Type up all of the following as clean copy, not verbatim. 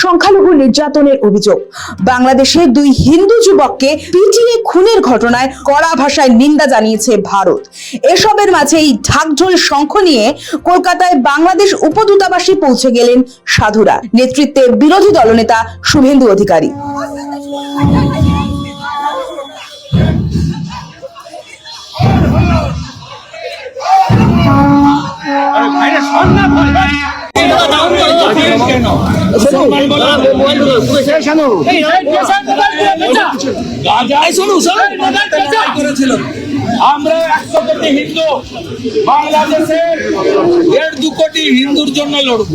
সংখ্যালঘু নির্যাতনের অভিযোগ। বাংলাদেশে দুই হিন্দু যুবককে পিটিয়ে খুনের ঘটনায় কড়া ভাষায় নিন্দা জানিয়েছে ভারত। এসবের মাঝেই ঢাকঢোল শঙ্খ নিয়ে কলকাতায় বাংলাদেশ উপদূতাবাসে পৌঁছে গেলেন সাধুরা। নেতৃত্বে বিরোধী দলনেতা শুভেন্দু অধিকারী। আমরা 100 কোটি হিন্দু বাংলাদেশের 1.5 কোটি হিন্দুর জন্য লড়ব।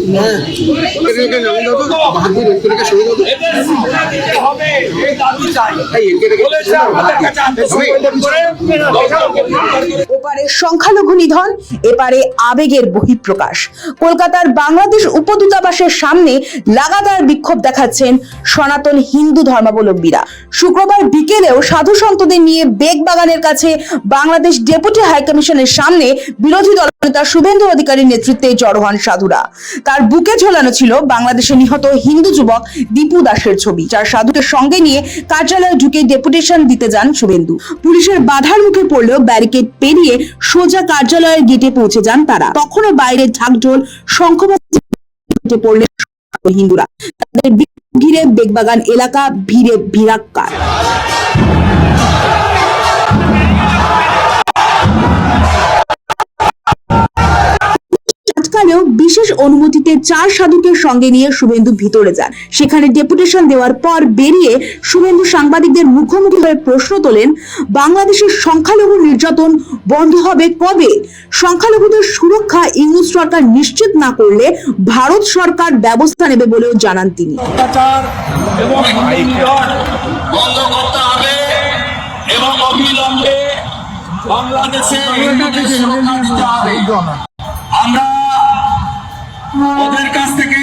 ওপারে সংখ্যালঘু নিধন, এপারে আবেগের বহিঃপ্রকাশ। কলকাতার বাংলাদেশ উপদূতাবাসের সামনে লাগাতার বিক্ষোভ দেখাচ্ছেন সনাতন হিন্দু ধর্মাবলম্বীরা। শুক্রবার বিকেলেও সাধু সন্তদের নিয়ে বেগবাগানের কাছে বাংলাদেশ ডেপুটি হাইকমিশনের সামনে বিরোধী দলনেতা শুভেন্দু অধিকারীর নেতৃত্বে জড়ো হন সাধুরা। তার বুকে ঝোলানো ছিল বাংলাদেশে নিহত হিন্দু যুবক দীপু দাসের ছবি, যার সাধুকে সঙ্গে নিয়ে কার্যালয়ে ঢুকে ডেপুটেশন দিতে যান শুভেন্দু। পুলিশের বাধার মুখে পড়লেও ব্যারিকেড পেরিয়ে সোজা কার্যালয়ের গেটে পৌঁছে যান তারা। তখনও বাইরে ঢাকঢোল শঙ্খবাজি পড়লেন হিন্দুরা। তাদের ঘিরে বেগবাগান এলাকা ভিড়ে ভিড়াক্কার। বিশেষ অনুমতিতে 4 সাধুকে সঙ্গে নিয়ে শুভেন্দু ভিতরে যান। সেখানে ডেপুটেশন দেওয়ার পর বেরিয়ে শুভেন্দু সাংবাদিকদের মুখোমুখি হয়ে প্রশ্ন তোলেন, বাংলাদেশের সংখ্যালঘু নির্যাতন বন্ধ হবে কবে? সংখ্যালঘুদের সুরক্ষা ইংরেজ সরকার নিশ্চিত না করলে ভারত সরকার ব্যবস্থা নেবে বলেও জানান তিনি। আমরা ওদের কাছ থেকে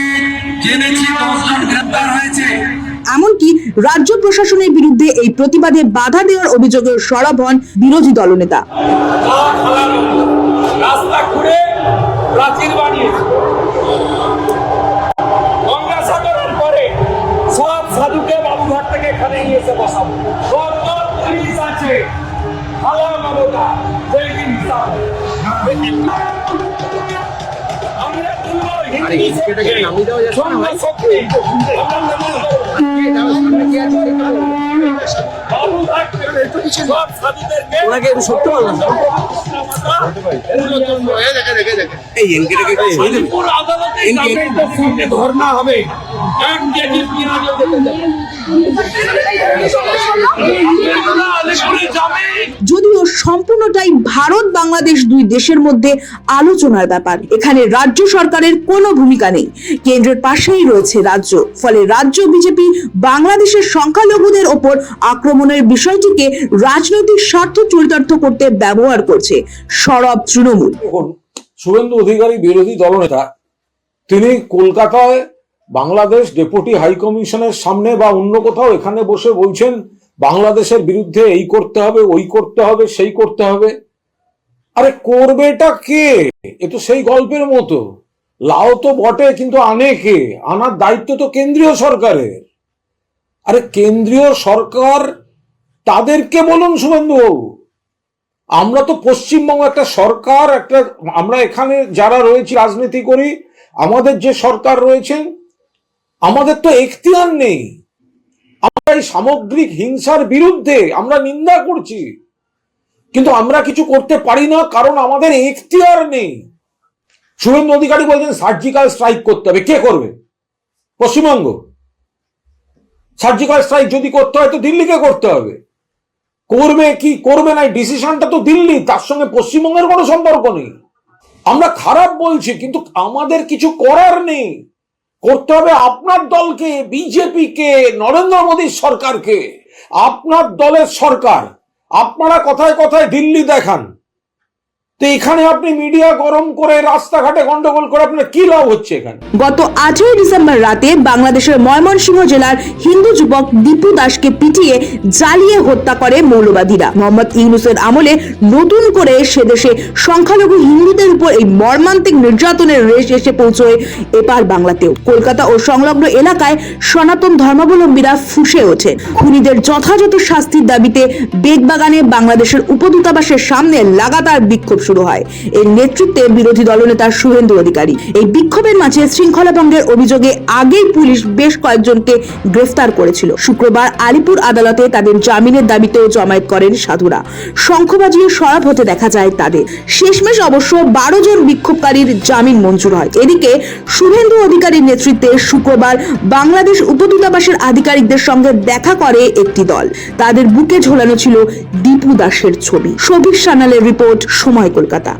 জেনেছি 10 জন গ্রেফতার হয়েছে। এমনকি রাজ্য প্রশাসনের বিরুদ্ধে এই প্রতিবাদে বাধা দেওয়ার অভিযোগে সরব হন বিরোধী দলনেতা। রাস্তা ঘুরে প্রাচীর বানিয়েছে। গঙ্গাসাগরের পরে সব সাধুকে বাবুঘাট থেকে এখানে নিয়েছে বসাবো। কত পুলিশ আছে, ভালো মমতা সেই হিসাব। ধর্ণা হবে। যদিও সম্পূর্ণটাই ভারত বাংলাদেশ দুই দেশের মধ্যে আলোচনার ব্যাপার। এখানে রাজ্য সরকারের কোনো ভূমিকা নেই, কেন্দ্রের পাশেই রয়েছে রাজ্য। ফলে রাজ্য বিজেপি বাংলাদেশের সংখ্যালঘুদের ওপর আক্রমণের বিষয়টিকে রাজনৈতিক স্বার্থ চরিতার্থ করতে ব্যবহার করছে সরব তৃণমূল। শুভেন্দু অধিকারী বিরোধী দলনেতা, তিনি কলকাতায় বাংলাদেশ ডেপুটি হাইকমিশনের সামনে বা অন্য কোথাও এখানে বসে বলছেন বাংলাদেশের বিরুদ্ধে এই করতে হবে, ওই করতে হবে, সেই করতে হবে। আরে করবেটা কে? এ তো সেই গল্পের মতো, লাও তো বটে কিন্তু আনে কে? আনার দায়িত্ব তো কেন্দ্রীয় সরকারের। আরে কেন্দ্রীয় সরকার, তাদেরকে বলুন শুভেন্দু বাবু। আমরা তো পশ্চিমবঙ্গ একটা সরকার, আমরা এখানে যারা রয়েছি রাজনীতি করি, আমাদের যে সরকার রয়েছেন, আমাদের তো এখতিয়ার নেই। আমরা এই সামগ্রিক হিংসার বিরুদ্ধে আমরা নিন্দা করছি, কিন্তু আমরা কিছু করতে পারি না কারণ আমাদের এখতিয়ার নেই। শুভেন্দু অধিকারী বলছেন সার্জিক্যাল স্ট্রাইক করতে হবে। কে করবে? পশ্চিমবঙ্গ। সার্জিক্যাল স্ট্রাইক যদি করতে হয় তো দিল্লিকে করতে হবে। করবে কি করবে না, ডিসিশনটা তো দিল্লি, তার সঙ্গে পশ্চিমবঙ্গের কোনো সম্পর্ক নেই। আমরা খারাপ বলছি, কিন্তু আমাদের কিছু করার নেই। করতে হবে আপনার দলকে, বিজেপিকে, নরেন্দ্র মোদীর সরকারকে। আপনার দলের সরকার, আপনারা কথায় কথায় দিল্লি দেখান, তো এখানে আপনি মিডিয়া গরম করে রাস্তাঘাটে গন্ডগোল করে আপনার কি লাভ হচ্ছে এখানে? গত 8ই ডিসেম্বর রাতে বাংলাদেশের ময়মনসিংহ জেলার হিন্দু যুবক দীপু দাসকে পিটিয়ে জ্বালিয়ে হত্যা করে মৌলবাদীরা। মোহাম্মদ ইউনূসের আমলে নতুন করে সে দেশে সংখ্যালঘু হিন্দুদের উপর এই মর্মান্তিক নির্যাতনের রেশ এসে পৌঁছয় এপার বাংলাতেও। কলকাতা ও সংলগ্ন এলাকায় সনাতন ধর্মাবলম্বীরা ফুঁসে ওঠে। খুনিদের যথাযথ শাস্তির দাবিতে বেগবাগানে বাংলাদেশের উপদূতাবাসের সামনে লাগাতার বিক্ষোভ শুরু হয়। এর নেতৃত্বে বিরোধী দলনেতা শুভেন্দু অধিকারী। এই বিক্ষোভের মাঝে শৃঙ্খলা ভঙ্গের অভিযোগে আগেই পুলিশ বেশ কয়েকজনকে গ্রেফতার করেছিল। শুক্রবার আলিপুর আদালতে তাদের জামিনের দাবিতেও জমায়েত করেন সাধুরা। শঙ্খ বাজিয়ে সরব হতে দেখা যায় তাদের। শেষমেশ অবশ্য 12 জন বিক্ষোভকারীর জামিন মঞ্জুর হয়। এদিকে শুভেন্দু অধিকারীর নেতৃত্বে শুক্রবার বাংলাদেশ উপদূতাবাসের আধিকারিকদের সঙ্গে দেখা করে একটি দল। তাদের বুকে ঝোলানো ছিল দীপু দাসের ছবি। শফিক সান্যালের রিপোর্ট, সময়, কলকাতা।